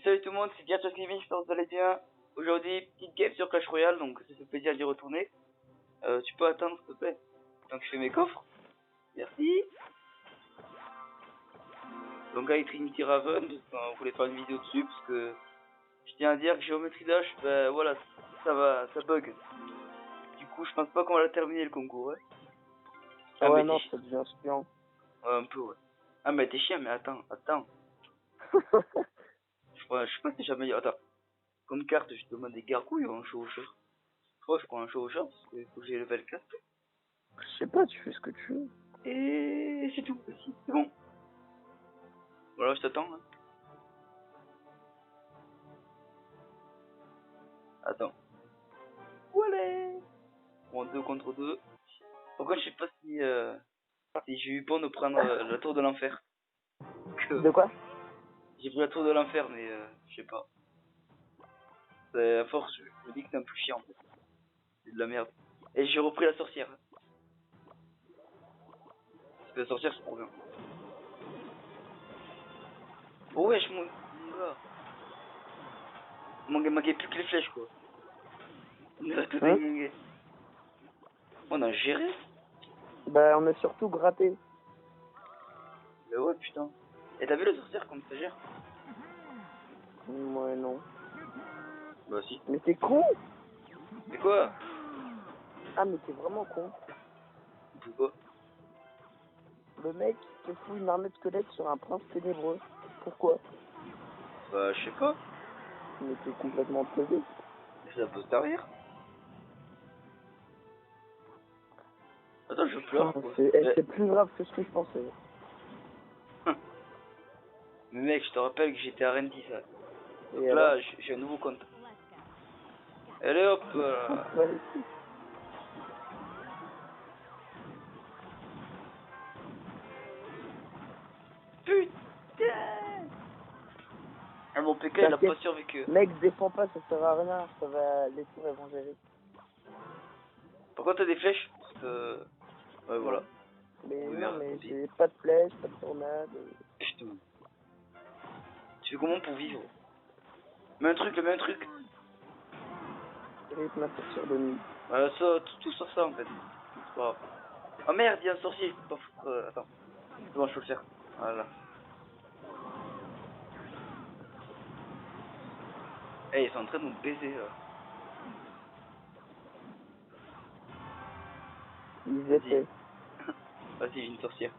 Salut tout le monde, c'est Diatos Living, j'espère que vous allez bien. Aujourd'hui, petite game sur Clash Royale, donc ça fait plaisir d'y retourner. Tu peux attendre s'il te plaît, tant que je fais mes coffres. Merci. Donc là, Trinity Raven, on voulait faire une vidéo dessus, parce que je tiens à dire que Géométrie Dash, ben voilà, ça bug. Du coup, je pense pas qu'on va la terminer le concours, ouais. Ah ouais, non, ça devient chiant. Ouais, un peu, ouais. Ah, mais t'es chiant, mais attends. Je sais pas si t'es jamais... Attends. Comme carte, je te demande des gargouilles ou un chevaucheur. Je crois que je prends un chevaucheur, parce qu'il faut que j'ai level 4. Je sais pas, tu fais ce que tu veux. Et c'est tout, c'est bon. Voilà, je t'attends. Hein. Attends. Voilà. Bon, 2 contre 2. Pourquoi je sais pas si j'ai eu bon de prendre la tour de l'enfer. De quoi? J'ai pris la tour de l'enfer, mais je sais pas. À force, je me dis que c'est un peu chiant en fait. C'est de la merde. Et j'ai repris la sorcière. Parce que la sorcière, c'est trop bien. Oh wesh, mon gars. Manquait plus que les flèches, quoi. Hein? On a géré. Bah, on a surtout gratté. Mais ouais, putain. Et t'as vu la sorcière comme ça gère? Ouais, non. Bah si. Mais t'es con? Mais quoi? Ah, mais t'es vraiment con. Pourquoi? Le mec te fout une armée de squelettes sur un prince ténébreux. Pourquoi? Bah je sais pas. Mais t'es complètement teubé. Ça peut servir. Attends, je pleure, quoi. C'est plus grave que ce que je pensais. Mais mec, je te rappelle que j'étais à Rennes ça. Donc Et là, alors? j'ai un nouveau compte. Allez hop Ouais. Putain. Ah, mon PK, il a pas survécu. Mec, défends pas, ça sert à rien. Ça va... Les tours, elles vont gérer. Par contre, t'as des flèches? Parce que... Ouais, voilà. Mais Oh, non, merde, mais tant pis. j'ai pas de flèche, pas de tornade. Putain. Tu fais comment pour vivre? Mets un truc. Rythme à sortir de nuit. Voilà, ça, tout sur ça, en fait. C'est pas grave. Oh merde, il y a un sorcier, je peux pas foutre... attends. C'est bon, je peux le faire. Voilà. Eh, ils sont en train de nous baiser, là. Ils étaient. Vas-y, j'ai une sorcière.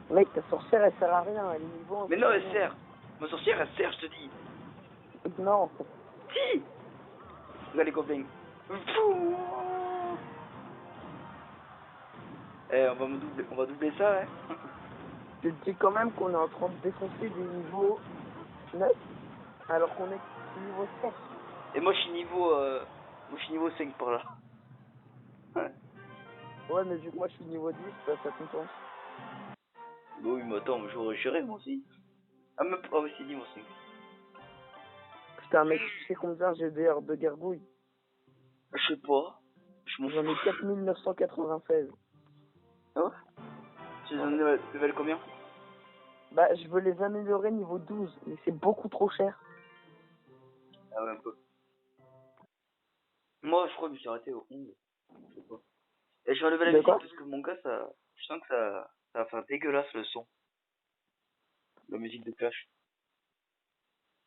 Mec, ta sorcière, elle sert à rien, elle est niveau 1. Mais non, elle sert. Ma sorcière, elle sert, je te dis. Non. Si. Regarde les copains. Eh, on va doubler ça, hein. Je te dis quand même qu'on est en train de défoncer des niveaux 9, alors qu'on est niveau 7. Et moi, je suis niveau 5 par là. Ouais. Ouais, mais vu que moi je suis niveau 10, bah, ça compense. Bah oui, mais attends, j'aurais géré, moi aussi. Ah, même pas aussi niveau 5. Putain, mec, tu sais combien j'ai d'heures de gargouille? Je sais pas. Je m'en fous. J'en ai 4996. Ah ouais? Tu les as level combien? Bah, je veux les améliorer niveau 12, mais c'est beaucoup trop cher. Ah ouais, un peu. Moi, je crois que je me suis arrêté au 11. Je sais pas. Et je vais enlever la De musique quoi? parce que mon gars, je sens que ça va faire dégueulasse le son. La musique de Clash.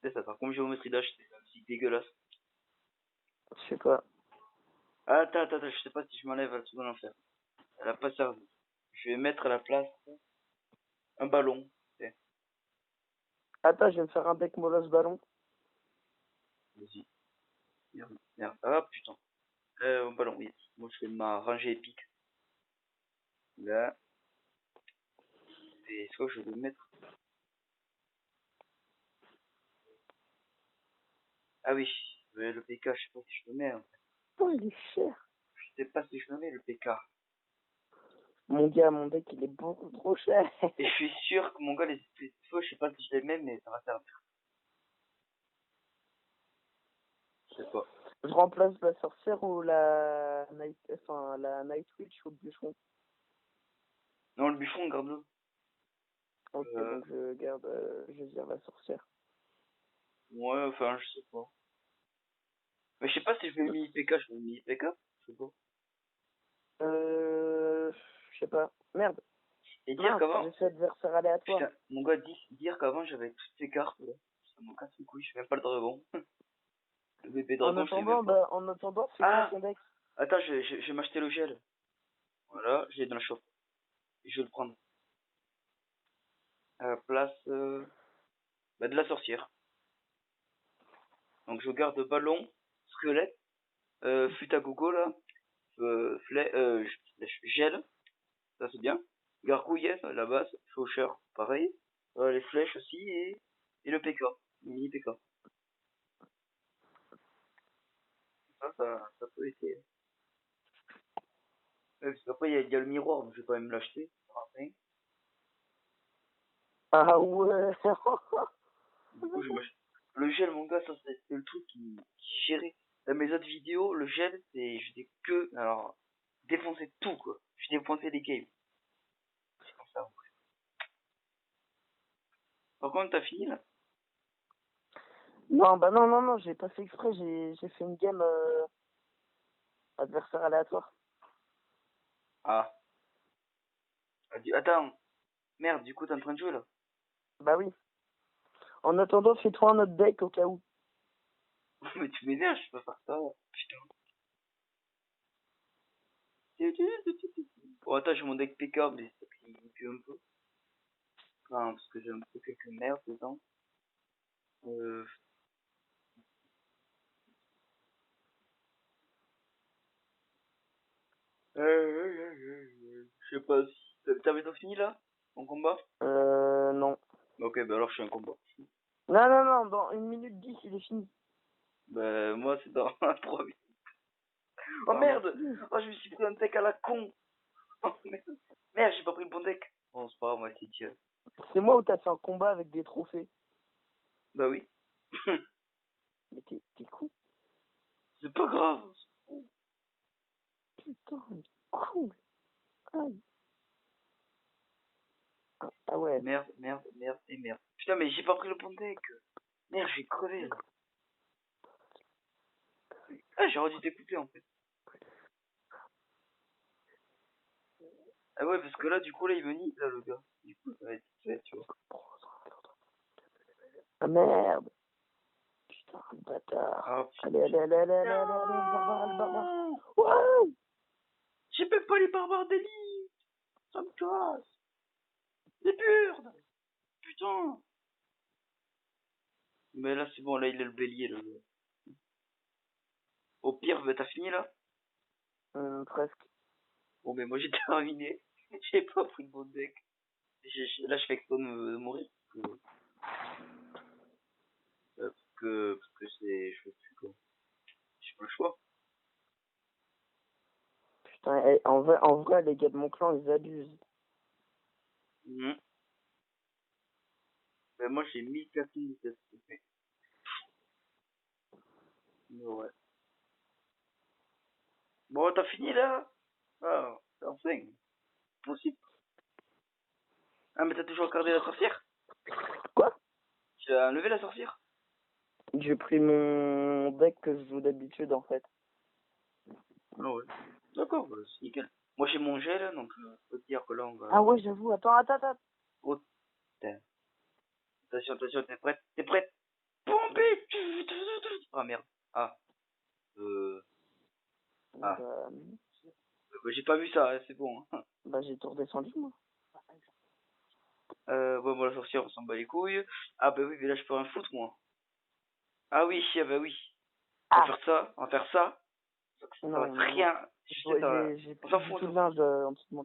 Tu sais, ça va faire comme Géométrie Dash, c'est une musique dégueulasse. Je sais pas. Ah, attends, je sais pas si je m'enlève à la seconde l'enfer. Elle a pas servi. Je vais mettre à la place un ballon. Tu sais. Attends, je vais me faire un deck molosse ballon. Vas-y. Merde. Ah putain. Un ballon, oui. Moi je fais ma rangée épique. Là. Et soit je vais le mettre. Ah oui. Le PK, je sais pas si je le mets. Hein. Oh, il est cher. Je sais pas si je le mets le PK. Mon gars, mon deck, il est beaucoup trop cher. Et je suis sûr que mon gars, les fois, je sais pas si je les mets, mais ça va servir. Je sais pas. Je remplace la sorcière ou la Night Witch ou le bûcheron. Non, le buffon, garde-le. Ok, donc je vire la sorcière. Ouais, enfin, je sais pas. Mais je sais pas si je vais mini PK, je vais mini PK. Je sais pas. Je sais pas. Merde. Et dire Mince, qu'avant, j'ai fait adversaire aléatoire. putain, mon gars, dire qu'avant j'avais toutes ces cartes là. Ça me casse les couilles, je fais même pas le dragon. Le bébé dragon, je l'ai même pas. En attendant, c'est quoi Ah! ton deck? Attends, je vais m'acheter le gel. Voilà, j'ai dans la chauffe. Je vais le prendre. À la place bah, de la sorcière. Donc je garde ballon, squelette, flûte à gogo là, gel, ça c'est bien. Gargouillette, la base, faucheur, pareil. Les flèches aussi et le PK, le mini PK. Ça peut être. Ouais, parce qu'après il y a le miroir, donc je vais quand même l'acheter. Après. Ah ouais. Du coup, le gel, mon gars, ça c'est le truc qui gérait. Dans mes autres vidéos, le gel, je faisais que, alors, défoncer tout, quoi. Je défonçais les games. C'est comme ça. Par contre, t'as fini, là? Non, bah non, non, non, j'ai pas fait exprès, j'ai fait une game adversaire aléatoire. Ah. Attends. Merde, du coup, t'es en train de jouer, là? Bah oui. En attendant, fais-toi un autre deck au cas où. Mais tu m'énerves, je peux faire ça. Putain. Bon, attends, j'ai mon deck PK, mais ça pue un peu. Enfin, parce que j'ai un peu quelques merdes dedans. Euh, je sais pas si... T'avais tout fini, là? Ton combat? Non. Ok, bah alors je suis un combat. Non, non, non, dans 1 minute 10, il est fini. Bah, moi, c'est dans 3 minutes. Oh Ah, merde! merci. Oh, je me suis pris un deck à la con! Oh merde, merde, j'ai pas pris le bon deck! Bon, c'est pas grave, moi, c'est tiens. C'est moi où t'as fait un combat avec des trophées. Bah oui. Mais t'es con. C'est pas grave. Putain, mais con. Aïe. Ah ouais. Merde, merde, merde et merde. Putain, mais j'ai pas pris le bon deck. Merde, j'ai crevé. Là. Ah, j'aurais dû t'écouter en fait. Ah ouais, parce que là, du coup, là, il me nique, là, le gars. Du coup, ça va être fait, tu vois. Ah merde. Putain, le bâtard. Ah, putain. Allez, allez, allez, allez, allez, allez, allez, le barbare, le barbare. Ouais. J'ai même pas les barbares d'élite. Ça me casse. Les burnes. Putain. Mais là, c'est bon, là, il est le bélier, là. Au pire, bah, t'as fini, là? Presque. Bon, mais moi, j'ai terminé. J'ai pas pris le bon deck. Là, je fais exprès de de mourir. Parce que c'est. Je fais plus quoi. J'ai pas le choix. Putain, en vrai, les gars de mon clan, ils abusent. Mhm. Ben, moi, j'ai 1417. Ok. Mais ouais. Bon, t'as fini là? Ah, enfin. Possible. Ah, mais t'as toujours regardé la sorcière? Quoi? Tu as enlevé la sorcière? J'ai pris mon deck que je joue d'habitude, en fait. Ah ouais. D'accord, bah, c'est nickel. Moi, j'ai mon gel, donc je peux te dire que là, on va. Ah ouais, j'avoue. Attends, attends, attends. Oh, putain. Attention, attention, t'es prête? T'es prête? Pompée! Ah, merde. Ah. Euh. Ah. Bah, J'ai pas vu ça, hein, c'est bon. Hein. bah j'ai tout redescendu, moi. Ouais, moi, la sorcière, on s'en bat les couilles. Ah, bah oui, mais là, je peux rien foutre, moi. Ah oui, ah bah oui. On va Ah! faire ça, on va faire ça. Ça va Non, être non, non. rien. Tu sais, J'ai on plus s'en du fout, on tout s'en de fout. linge en dessous de moi.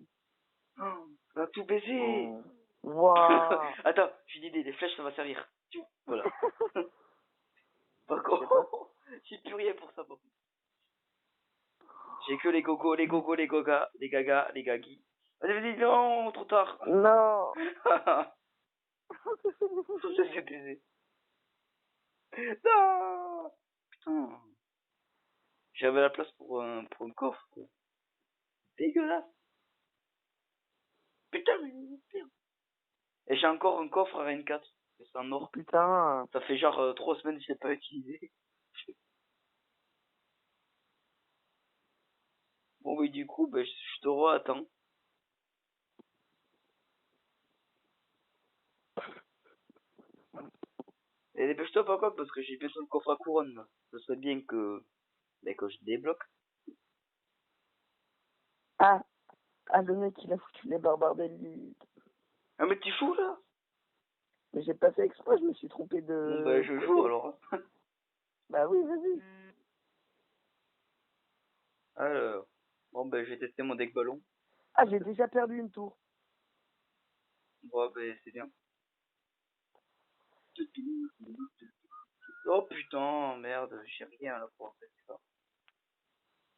Oh, on va tout baiser. Oh. Waouh! Attends, j'ai une idée, les flèches, ça va servir. Voilà. Par Je sais pas. contre, j'ai plus rien pour ça, par contre. J'ai que les gogos, les gogos, les gogas, les gagas, les gagis. Vas-y, vas-y, non, trop tard. Non! Tout ça, c'est baisé. Non! Putain. J'avais la place pour un coffre, quoi. Dégueulasse. Putain, mais merde. Et j'ai encore un coffre à 24. C'est en or. Putain. Ça fait genre 3 semaines que je l'ai pas utilisé. Bon, oui, du coup, bah, je te re-attends. Et dépêche-toi par contre, parce que j'ai bientôt le coffre à couronne, là. Ce serait bien que je débloque. Ah, le mec, il a foutu les barbares d'élite. Ah, mais t'es fou, là? Mais j'ai pas fait exprès, je me suis trompé Bon, bah, de je côté. joue, alors. Bah oui, vas-y. Alors. Bon, bah, je vais tester mon deck ballon. Ah, j'ai déjà perdu une tour. Bon, bah, c'est bien. Oh, putain, merde, j'ai rien, là, pour en fait ça.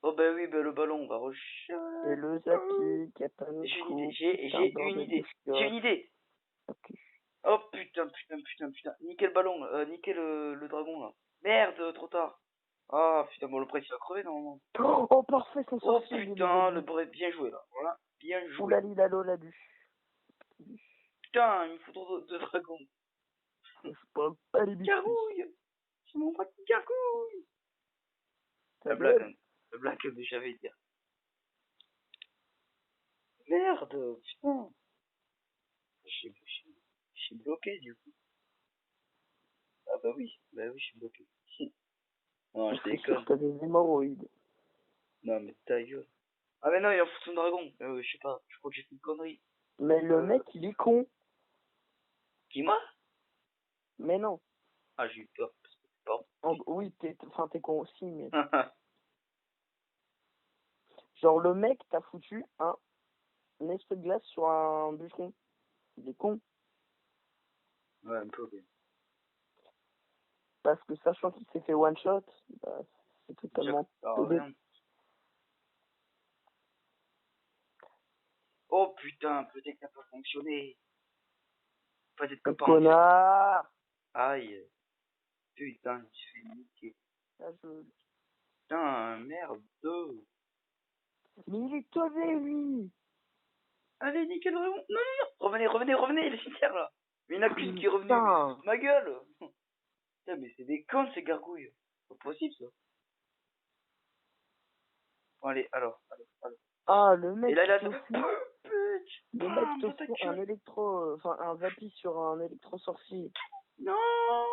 Oh, bah oui, bah, le ballon, on va rusher. Et le Zapi, qui a pas de J'ai une idée, coup, j'ai putain, une bordel de idée, j'ai une chiottes. idée. Ok. Oh, putain. Nickel ballon, nickel le dragon, là. Merde, trop tard. Ah, putain, bon, le presse, il va crever, normalement. Oh, parfait, son Oh, sorcier, il est putain, level 10. bien joué, là. Voilà, bien joué. Oulali, lalo, la duche. Putain, il me faut trop de dragons. Je parle pas les biscuits. Gargouille. C'est mon pote gargouille. Ta La gueule. blague, la blague que j'avais dire. Merde, putain. Je suis bloqué, du coup. Ah bah oui, je suis bloqué. Non, je C'est sûr déconne. que t'as des hémorroïdes. Non, mais ta gueule. Ah mais non, il en fout son dragon. Je sais pas, je crois que j'ai fait une connerie. Mais le mec, il est con. Qui moi? Mais non. Ah, j'ai eu peur, parce que c'est pas. Oui, t'es con aussi, mais... Genre, le mec, t'as foutu un esprit de glace sur un bûcheron. Il est con. Ouais, un peu, ok. Parce que sachant qu'il s'est fait one shot, bah, c'est totalement pédé. Rien. Oh putain, peut-être que ça peut fonctionner. Peut-être que Le pas en fait. connard. Aïe. Putain, je suis niqué. Là, je... Putain, merde. Mais il est tombé, lui. Allez, nickel dragon. Non, non, non. Revenez, les cimetières là. Mais il n'y en a qu'une qui est revenue. Putain. Ma gueule. Putain, mais c'est des cons ces gargouilles. C'est pas possible ça. Bon, allez, alors. Ah, le Et mec là, qui là, te ça. fout... Le mec Bam, te dans ta fout un gueule. électro... Enfin, un zapi sur un électro-sorcier. Non. Ah,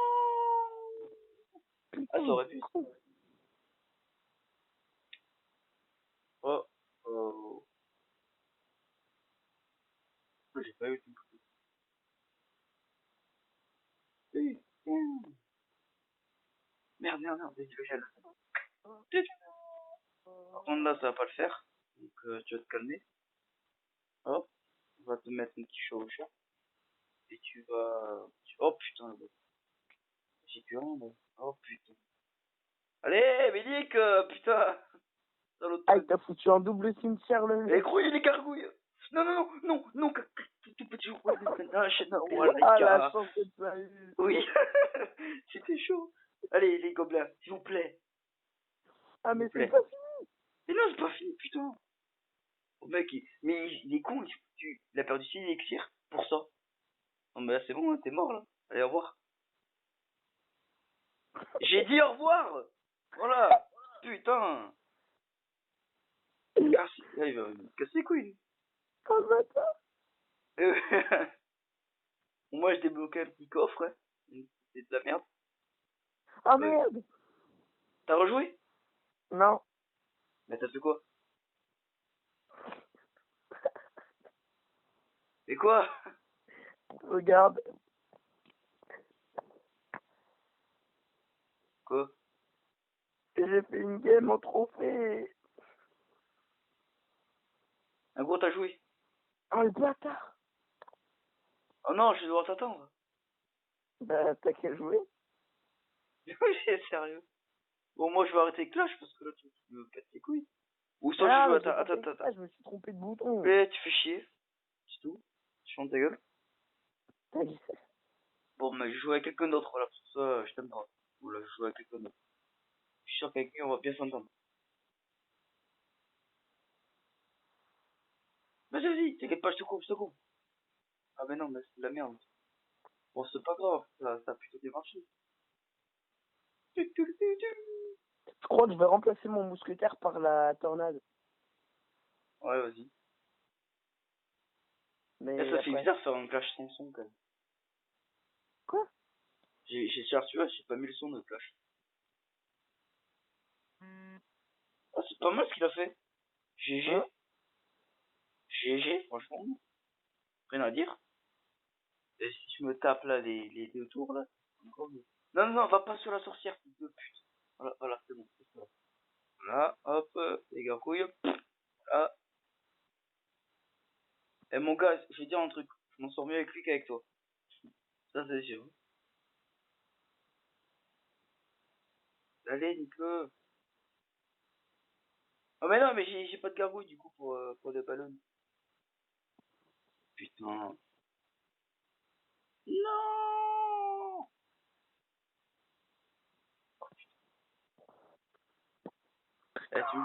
ça Putain, aurait pu. con. Oh. Oh. J'ai pas eu tout. Putain. Merde, j'ai du gel. Par contre, là, ça va pas le faire. Donc, tu vas te calmer. Hop. On va te mettre un petit chaud au chat. Et tu vas... Oh putain, là. J'ai plus rien, là. Oh putain. Allez, Mélic, putain. Dans l'autre Ah, il truc. t'a foutu un double cimetière, le Les mec. grouilles, les gargouilles. Non, tout petit jour. Non, voilà, les Ah, la gars. chance que tu as eu. Oui. C'était chaud. Allez, les gobelins, s'il vous plaît. Ah, S'il vous mais c'est plaît. pas fini. Mais non, c'est pas fini, putain. Le mec, il est con, il a perdu 6 élixirs pour ça. Non, mais là, c'est bon, hein, t'es mort, là. Allez, au revoir. J'ai dit au revoir. Voilà. Putain. Là, il va me casser les couilles. Oh, le bâtard. Moi, je débloqué un petit coffre, hein. C'est de la merde. Ah, merde. T'as rejoué? Non. Mais t'as fait quoi? Et quoi? Regarde. Quoi? J'ai fait une game en trophée. En gros, t'as joué? Oh, le bâtard. Oh non, je vais devoir t'attendre. Bah, t'as qu'à jouer. Oui, c'est sérieux. Bon, moi, je vais arrêter Clash parce que là, tu me casses les couilles. Ou soit je Ah, joue mais à j'ai ta... pas fait Attends. exprès, je me suis trompé de bouton. Mais tu fais chier. C'est tout. Tu chantes ta gueule. T'as dit ça. Bon, mais je joue avec quelqu'un d'autre, voilà. Pour ça, je t'aime pas. Voilà, je joue avec quelqu'un d'autre. Je suis sûr qu'avec lui, on va bien s'entendre. Vas-y, t'inquiète pas, je te coupe. Ah, mais non, mais c'est de la merde. Bon, c'est pas grave, ça a plutôt bien marché. Je crois que je vais remplacer mon mousquetaire par la tornade. Ouais, vas-y. Mais Eh, ça fait après. bizarre de faire un clash sans son, quand même. Quoi? J'ai cherché, tu vois, j'ai pas mis le son de clash. Ah, c'est pas mal ce qu'il a fait. GG. Hein? GG, franchement. Rien à dire. Et si tu me tapes là les deux tours là, encore mieux. Non, non, non, va pas sur la sorcière, fils de pute. Voilà, voilà, c'est bon, c'est ça. Voilà, hop, les gargouilles, hop, là. Eh mon gars, je vais dire un truc, je m'en sors mieux avec lui qu'avec toi. Ça c'est sûr. Allez, nique-le. Oh mais non, mais j'ai pas de gargouille du coup pour des ballons. Putain. Non. Eh tu.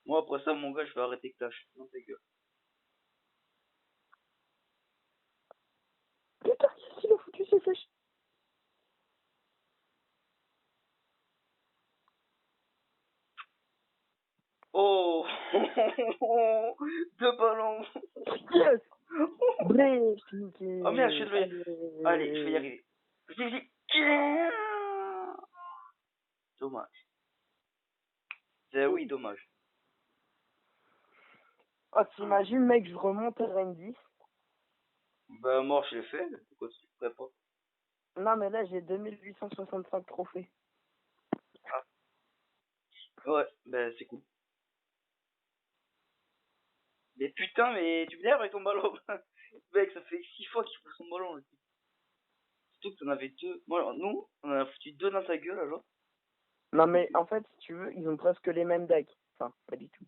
Moi après ça mon gars, je vais arrêter Clash. Non, ta gueule. Putain, qu'est-ce qu'il a foutu ces flèches? Oh. Deux ballons. Yes! Bref, Oh merde, je vais Allez, je vais y arriver. Dommage. C'est oui, dommage. Oh, t'imagines, mec, je remonte à Randy. Bah mort, je l'ai fait. Pourquoi tu le ferais pas? Non, mais là, j'ai 2865 trophées. Ah. Ouais, bah c'est cool. Mais putain, mais tu m'énerves avec ton ballon. Mec, ça fait 6 fois qu'il fout son ballon. Là. Surtout que t'en avais deux. Moi, nous, on en a foutu deux dans ta gueule alors. Non, mais en fait, si tu veux, ils ont presque les mêmes decks. Enfin, pas du tout.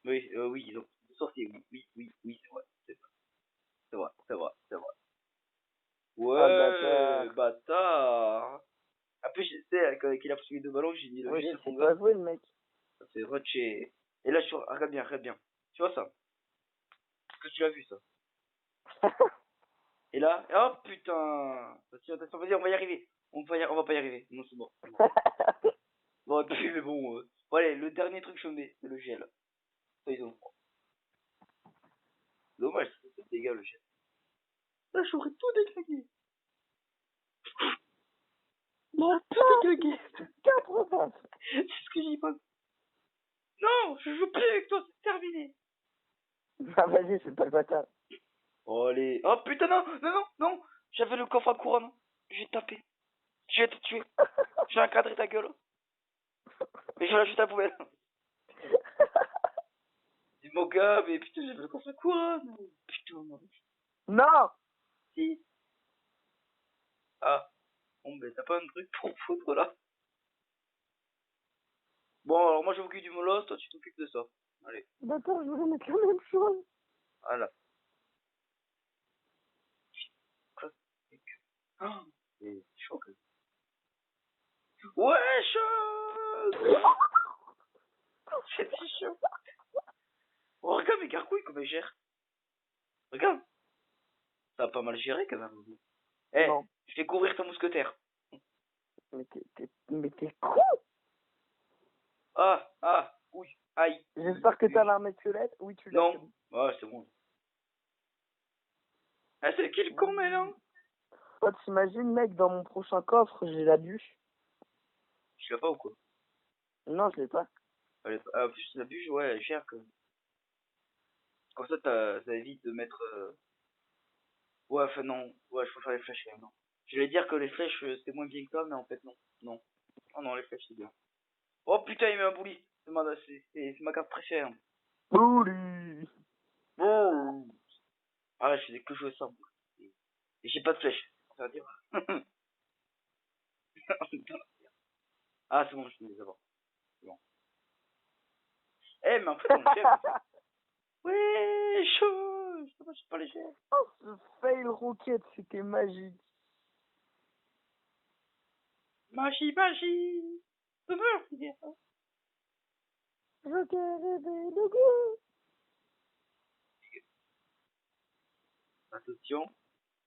Oui, oui, ils ont sorti. Oui, oui, oui, oui, c'est vrai. C'est vrai, c'est vrai, c'est vrai. Ah, Ouais, bâtard. bâtard. Après, tu sais, quand il a foutu les deux ballons, j'ai mis le Oui, gel, mon c'est gars. pas joué, le mec. Ça fait rutcher. Et là, regarde bien, regarde bien. Tu vois ça? Est-ce que tu l'as vu ça? Et là, oh putain! Attention, attention, vas-y, on va y arriver. On va pas y arriver. Non, c'est bon. C'est bon, bon mais bon. Bon, allez, le dernier truc que je mets, c'est le gel. Ça, ils ont froid. Dommage, ça te dégage le gel. Là, j'aurais tout déglingué. Non, Tout déglingué. 80. C'est ce que j'y pense. Non, je joue plus avec toi, c'est terminé. Ah, vas-y, c'est pas le bâtard. Oh, allez. Oh putain, non, non, non, non. J'avais le coffre à couronne. J'ai tapé. Je vais te tuer. J'ai encadré ta gueule. Et je vais la jeter à la poubelle. Dis mon gars, mais putain, j'avais le coffre à couronne. Putain, non. Non! Si. Ah. Bon, ben, t'as pas un truc pour foutre là? Bon, alors moi je m'occupe du molosse, toi tu t'occupes de ça. Allez, D'accord, je voulais mettre la même chose. voilà. Ah, c'est chaud quand même. Wesh! C'est si chaud. Oh, regarde mes gargouilles comme elles gèrent. Regarde. Ça a pas mal géré quand même. Eh, Non. je vais couvrir ton mousquetaire. Mais t'es con! Ah, ah, oui, aïe. J'espère que t'as l'armée de squelette. Oui, tu l'as. Non. Ah, c'est bon. Ah, c'est quel con, mais non? Oh, t'imagines, mec, dans mon prochain coffre, j'ai la bûche. Je l'ai pas ou quoi? Non, je l'ai pas. En plus, la bûche, ouais, elle gère quand même. Comme ça, ça évite de mettre. Ouais, enfin non. Ouais, je préfère les flèches quand même, non. Je vais dire que les flèches, c'est moins bien que ça, mais en fait, non. Non. Oh non, les flèches, c'est bien. Oh putain, il met un bully. C'est ma carte préférée. Ouli! Oh. Ah, je faisais que jouer ça. Et j'ai pas de flèches. Ça va dire. Ah, c'est bon, je vais les avoir. C'est bon. Eh, mais en fait, on gère. Ouais, chaud. Je suis pas léger. Oh, ce fail rocket, c'était magique. Magie, magie. Je veux dire ça. Je t'ai rêvé de goût. Attention.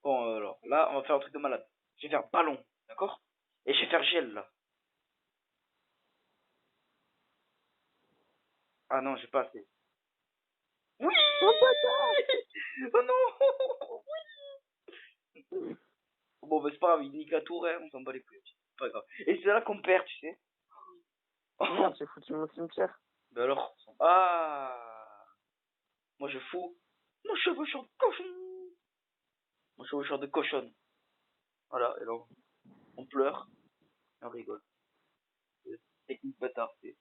Bon, alors, là, on va faire un truc de malade. Je vais faire ballon, d'accord? Et je vais faire gel, là. Ah non, j'ai pas assez. Oui! Oh, bâtard! Oh non! Bon, bah, c'est pas grave, il nique la tour, hein, on s'en bat les couilles. C'est pas grave. Et c'est là qu'on perd, tu sais. Merde, j'ai foutu mon cimetière. Bah alors. Ah! Moi, je fous mon chevaucheur de cochon! Mon chevaucheur de cochonne. Voilà, et là, on pleure et on rigole. C'est technique bâtard, c'est.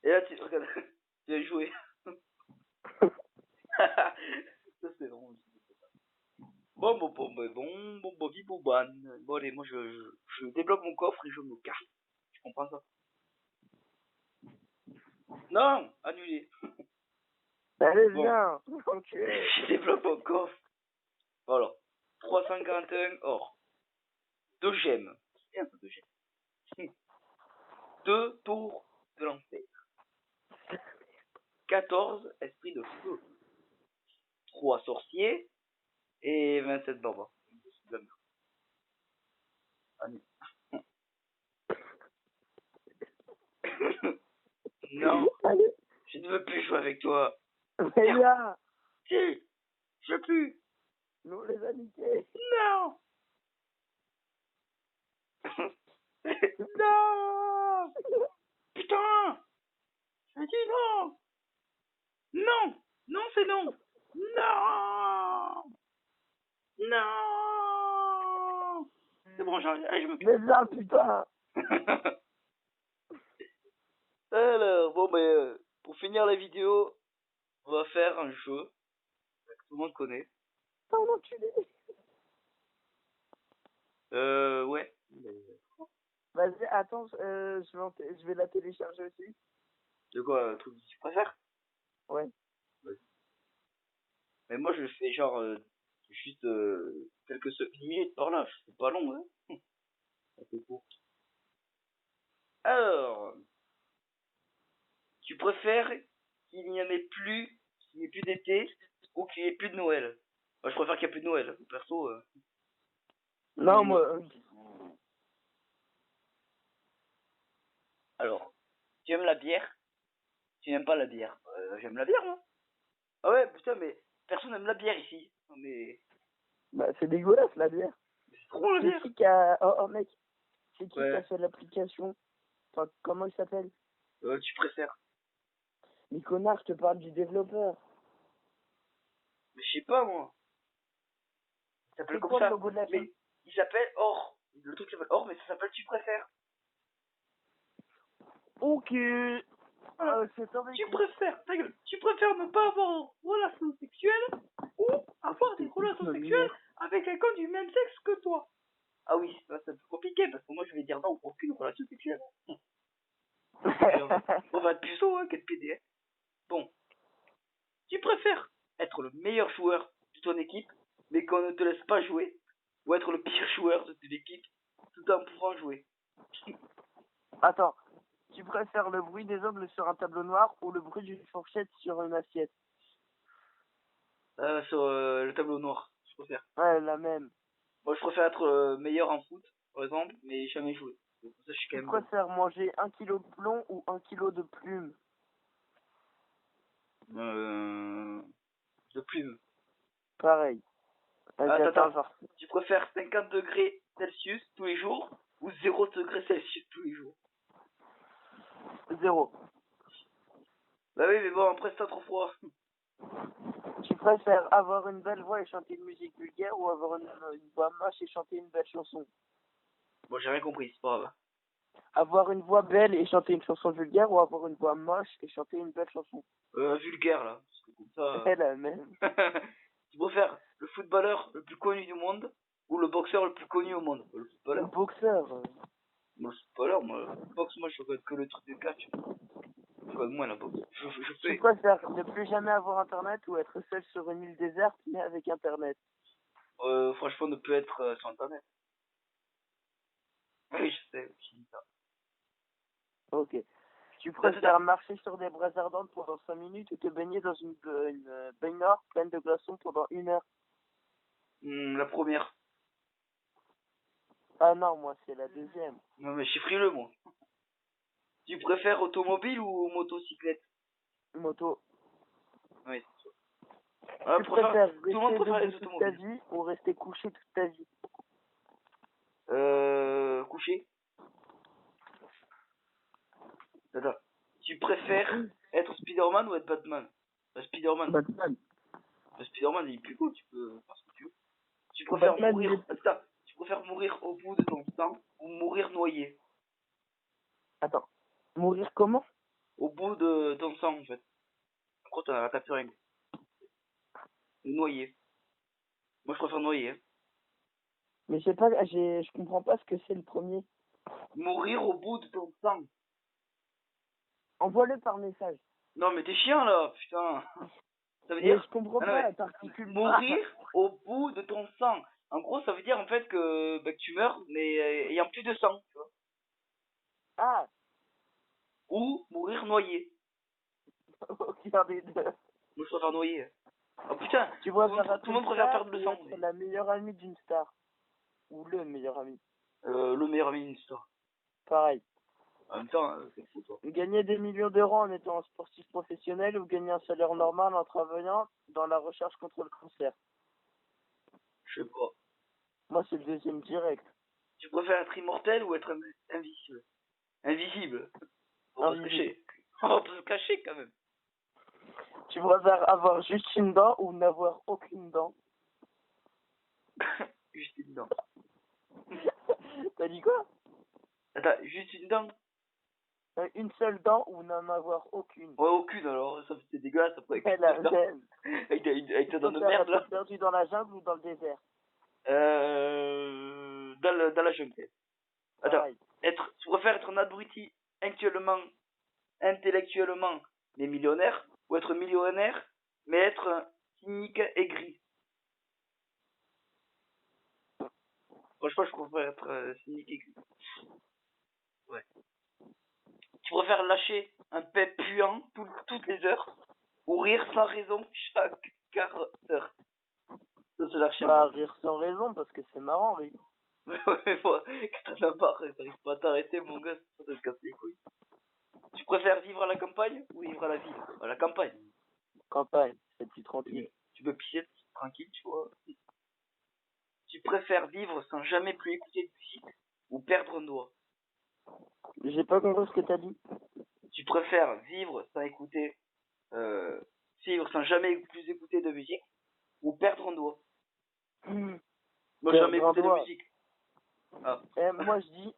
Et là, tu regarde, tu as joué. Ça, c'est drôle. Bon, Bobby Boban. Bon, allez, moi, je débloque mon coffre et je me casse. Tu comprends ça? Non! Annulé. Allez, Bon, viens! Enculé! je débloque mon coffre. Voilà. 341 or. 2 gemmes. C'est bien ça, 2 gemmes. 2 tours de lancer. 14 esprits de feu. 3 sorciers et 27 barbas. Annulé. Non, Allez, je ne veux plus jouer avec toi. mais viens! Si, je veux plus. Nous les a niqués! Non. Non. Putain. Je dis non. Non. Non, c'est non. Non. Non. C'est bon, j'arrive. Allez, je me Mais viens, putain! Alors, bon, ben, pour finir la vidéo, on va faire un jeu que tout le monde connaît. T'es un enculé! Ouais. Vas-y, attends, je vais la télécharger aussi. De quoi, un truc que tu préfères? Ouais. Mais moi, je fais genre juste quelques minutes par là. C'est pas long, hein. C'est court. Alors, tu préfères qu'il n'y en ait plus, qu'il n'y ait plus d'été ou qu'il n'y ait plus de Noël? Moi, je préfère qu'il n'y ait plus de Noël. Perso, Non, moi, Alors, tu aimes la bière? Tu n'aimes pas la bière? J'aime la bière, moi. Ah ouais, putain, mais personne n'aime la bière ici. Non, mais bah, c'est dégueulasse la bière. c'est trop la C'est bière. qui qui a. Oh, mec, c'est qui qui a Ouais, fait l'application? Enfin, comment il s'appelle? tu préfères. Mais connard, je te parle du développeur. Mais je sais pas, moi. Il s'appelle C'est comme quoi le ça. logo de la chaîne? Mais il s'appelle Or. Le truc s'appelle Or, mais ça s'appelle Tu préfères. Ok. Voilà. C'est un Tu écoute. préfères, ta gueule, tu préfères ne pas avoir de relation sexuelle ou avoir des relations sexuelles avec quelqu'un du même sexe que toi? Ah oui, ça c'est un peu compliqué parce que moi je vais dire non, aucune relation sexuelle. On va être puceau, hein, quel PD. Hein. Bon, tu préfères être le meilleur joueur de ton équipe mais qu'on ne te laisse pas jouer ou être le pire joueur de ton équipe tout en pouvant jouer? Attends, tu préfères le bruit des ongles sur un tableau noir ou le bruit d'une fourchette sur une assiette? Sur le tableau noir, je préfère. Ouais, la même. Moi je préfère être meilleur en foot, par exemple, mais jamais jouer. Donc, ça, je suis quand Tu même bon. préfères manger 1 kilo de plomb ou 1 kilo de plumes? De plume. Pareil. Vas-y, attends, Attends. genre. Tu préfères 50 degrés Celsius tous les jours ou 0 degrés Celsius tous les jours? 0. Bah oui, mais bon, après c'est pas trop froid. Tu préfères avoir une belle voix et chanter une musique vulgaire ou avoir une voix moche et chanter une belle chanson? Bon, j'ai rien compris, c'est pas grave. Avoir une voix belle et chanter une chanson vulgaire ou avoir une voix moche et chanter une belle chanson? Vulgaire là. Parce que comme ça. C'est la même. Tu préfères le footballeur le plus connu du monde ou le boxeur le plus connu au monde? Le Le footballeur. boxeur. Moi, le footballeur, moi, le boxe, moi je regarde que le truc de catch. Je regarde moins la boxe. Je Tu fais. préfères ne plus jamais avoir internet ou être seul sur une île déserte mais avec internet? Franchement, ne peut être sur internet. Oui, je sais, je dis ça. Ok. Tu Attends, préfères marcher sur des braises ardentes pendant 5 minutes ou te baigner dans une baignoire pleine de glaçons pendant 1 heure? La première. Ah non, moi c'est la deuxième. Non, mais je suis frileux, moi. Tu préfères automobile ou motocyclette? Moto. Oui, c'est ça. Ah, Tu préfères tout le monde rester préfère debout les toute ta automobiles. vie ou rester couché toute ta vie? Couché. Attends. Tu préfères être Spider-Man ou être Batman? Spider-Man. Batman. Spider-Man, il est plus cool, tu peux faire ce que tu veux. Tu préfères Batman, il mourir. est... Attends. Tu préfères mourir au bout de ton sang ou mourir noyé? Attends. Mourir comment? Au bout de ton sang, en fait. En gros, t'as plus rien. Noyé. Moi, je préfère noyer. Hein. Mais je sais pas, je comprends pas ce que c'est le premier. Mourir au bout de ton sang. Envoie-le par message. Non, mais t'es chiant, là, putain. Ça veut Mais dire... je comprends Ah, non, pas, mais... t'articules pas. Mourir au bout de ton sang. En gros, ça veut dire, en fait, que tu meurs, mais ayant plus de sang, tu vois. Ah, Ou mourir noyé. aucun des deux. Moi, je préfère noyer. Oh putain, Tu vois, tout le monde préfère perdre le sang. être la meilleure amie d'une star. Ou le meilleur ami. Le meilleur ami d'une histoire. Pareil. En même temps, c'est fou, toi. Gagner des millions d'euros en étant un sportif professionnel ou gagner un salaire normal en travaillant dans la recherche contre le cancer. Je sais pas. Moi, c'est le deuxième direct. Tu préfères être immortel ou être invisible? Invisible. On va se cacher. On va se cacher, quand même. Tu préfères avoir juste une dent ou n'avoir aucune dent? Juste une dent. T'as dit quoi? Attends, juste une dent? Une seule dent ou n'en avoir aucune? Ouais, aucune, alors. Ça, c'est dégueulasse, après. C'est la même. Avec ta Tu dent de préfères merde, là. être perdu dans la jungle ou dans le désert? Dans la jungle. Attends, Pareil. tu préfères être un abruti intellectuellement, mais millionnaire, ou être millionnaire, mais être cynique et gris? Franchement, je préfère être cynique et gris. Ouais. Tu préfères lâcher un pet puant toutes les heures, ou rire sans raison chaque quart d'heure? Ça, c'est la chienne. Bah, rire sans raison parce que c'est marrant, rire. Ouais, moi, quand t'en as marre, t'arrives pas à t'arrêter, mon gars, ça te casse les couilles. Tu préfères vivre à la campagne ou vivre à la ville? À la campagne. Campagne, c'est plus tranquille. Tu peux pisser tranquille, tu vois. Tu préfères vivre sans jamais plus écouter de musique ou perdre un doigt? J'ai pas compris ce que t'as dit. Tu préfères vivre sans écouter, vivre sans jamais plus écouter de musique ou perdre un doigt? Moi, jamais Perdre un écouté de doigt. musique. Ah. Moi, je dis,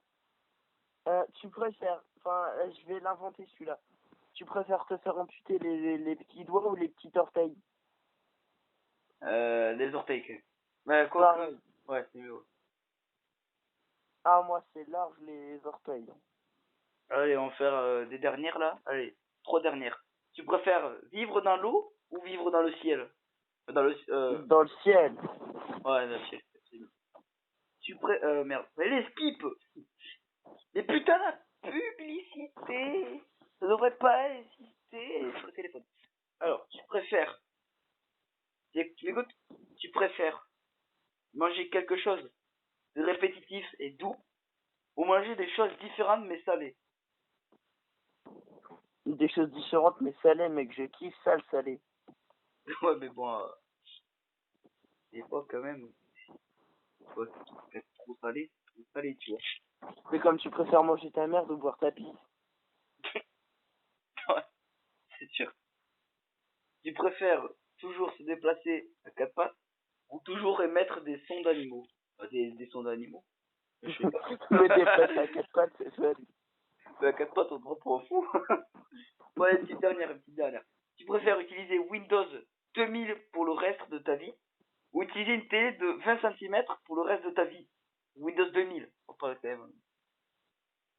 tu préfères, enfin, je vais l'inventer celui-là. Tu préfères te faire amputer les petits doigts ou les petits orteils? Les orteils, quand même. Mais quoi Pareil. que... Ouais, c'est mieux. Ouais. Ah, moi, c'est large les orteils. Allez, on va faire des dernières, là. Allez, 3 dernières. Tu préfères vivre dans l'eau ou vivre dans le ciel? Dans le... Dans le ciel. Ouais, dans le ciel. Merde. Mais les skip. Mais putain, la publicité. Ça devrait pas exister sur le téléphone. Alors, tu préfères... Tu m'écoutes? Tu préfères manger quelque chose de répétitif et doux ou manger des choses différentes mais salées? Des choses différentes mais salées, mec. Je kiffe ça, le salé. Ouais, mais bon, des fois quand même, ouais, c'est trop salé, tu vois. C'est comme tu préfères manger ta merde ou boire ta pisse. Ouais, c'est sûr. Tu préfères toujours se déplacer à quatre pattes ou toujours émettre des sons d'animaux? Des sons d'animaux? Je sais pas. Me déplacer à quatre pattes, c'est fun. Mais à quatre pattes, on te reprend fou. Ouais, une petite dernière. Tu préfères utiliser Windows 2000 pour le reste de ta vie ou utiliser une télé de 20 cm pour le reste de ta vie? Windows 2000, on parle quand même.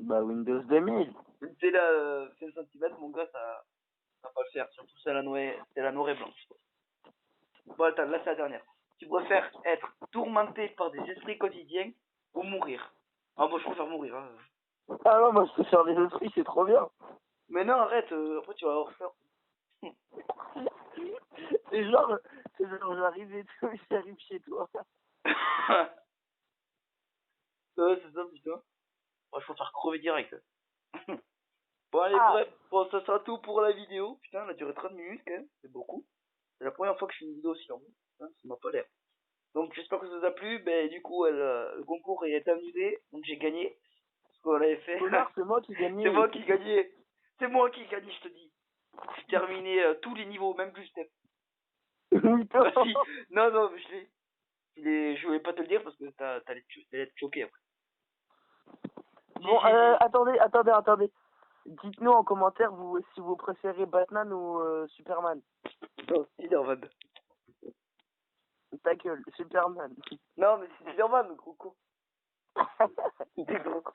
Bah, Windows 2000. Une télé à 5 cm, mon gars, ça va pas le faire. Surtout c'est la noire et blanche. Bon, attends, là c'est la dernière. Tu préfères être tourmenté par des esprits quotidiens ou mourir? Ah bon, je préfère mourir. Hein. Ah non, moi, je préfère les esprits, c'est trop bien. Mais non, arrête, après tu vas avoir peur. C'est genre, C'est genre, j'arrive et tout, j'arrive chez toi. C'est ça, putain. Moi, je préfère crever direct. Bon, allez, Ah. bref. Bon, ça sera tout pour la vidéo. Putain, elle a duré 30 minutes, quand même. C'est beaucoup. C'est la première fois que je fais une vidéo aussi longue. Putain, ça m'a pas l'air. Donc, j'espère que ça vous a plu. Ben, du coup, le concours est annulé. Donc, j'ai gagné. Ce qu'on avait fait. Connard, c'est moi qui gagnais. C'est moi qui gagnais. C'est moi qui gagnais, je te dis. J'ai terminé tous les niveaux, même plus step. Putain. Ah, si. Non, non, mais je voulais pas te le dire parce que t'allais être choqué après. Bon, Si, si, si. attendez. Dites-nous en commentaire si vous préférez Batman ou Superman. Non, Spider-Man. Ta gueule, Superman. Non, mais c'est Spider-Man, gros con. T'es gros con.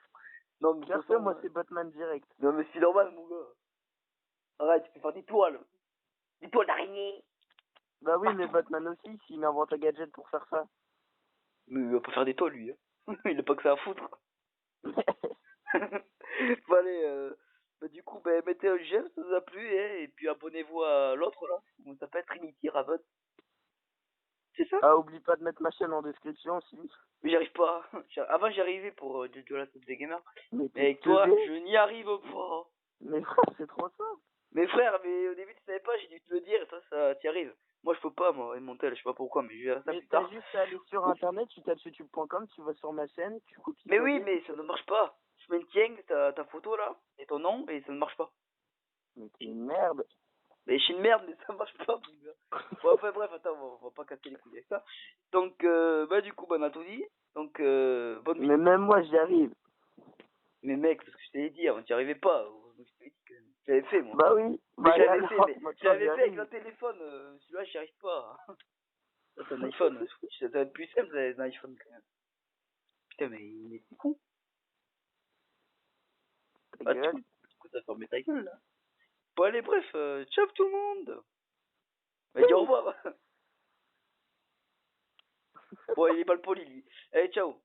Non, mais de toute Perso, façon, moi c'est Batman direct. non, mais Spider-Man, mon gars. Arrête, tu peux faire des toiles. Des toiles d'araignée. Bah oui, mais Batman aussi, s'il invente un gadget pour faire ça. Mais il va pas faire des toiles, lui. Hein. Il a pas que ça à foutre. Bon, allez, bah, du coup, bah, mettez un j'aime si ça vous a plu, hein, et puis abonnez-vous à l'autre, là. Comment ça s'appelle? Trinity Raven. C'est ça? Ah, oublie pas de mettre ma chaîne en description aussi. Mais j'y arrive pas. Avant, j'y arrivais pour Jojo la Tête des Gamers. Mais Mais avec toi, je n'y arrive pas. Mais frère, c'est trop simple. Mais frère, mais au début, tu savais pas, j'ai dû te le dire, et toi, ça t'y arrive. Moi, je peux pas, moi, et mon tel, je sais pas pourquoi, mais je verrai ça Mais plus t'as tard. juste à aller sur internet, tu tapes youtube.com, tu vas sur ma chaîne, tu copies. Mais oui, mais ça ne marche pas. Je maintiens ta photo, là, et ton nom, et ça ne marche pas. Mais t'es une merde. Mais je suis une merde, mais ça marche pas, mon gars. Bon, enfin, bref, attends, on va pas casser les couilles avec ça. Donc, bah, du coup, bah, on a tout dit. Donc, bonne Mais même moi, j'y arrive. Mais mec, parce que je t'avais dit, avant, tu n'y arrivais pas. Donc, je t'avais dit que je l'avais fait, moi. Bah oui. Mais Bah je l'avais fait, alors, mais moi, je l'avais j'y fait avec arrive. un téléphone. Celui-là, j'y arrive pas. Ça, c'est un iPhone. Ça doit être plus simple, un iPhone, quand même. Putain, mais il est con. Ta Ah, gueule. du coup, t'as fermé ta gueule, là. Bon, allez, bref, ciao tout le monde. Bah, dis au revoir. Bon, il est pas le poli, lui. Allez, ciao.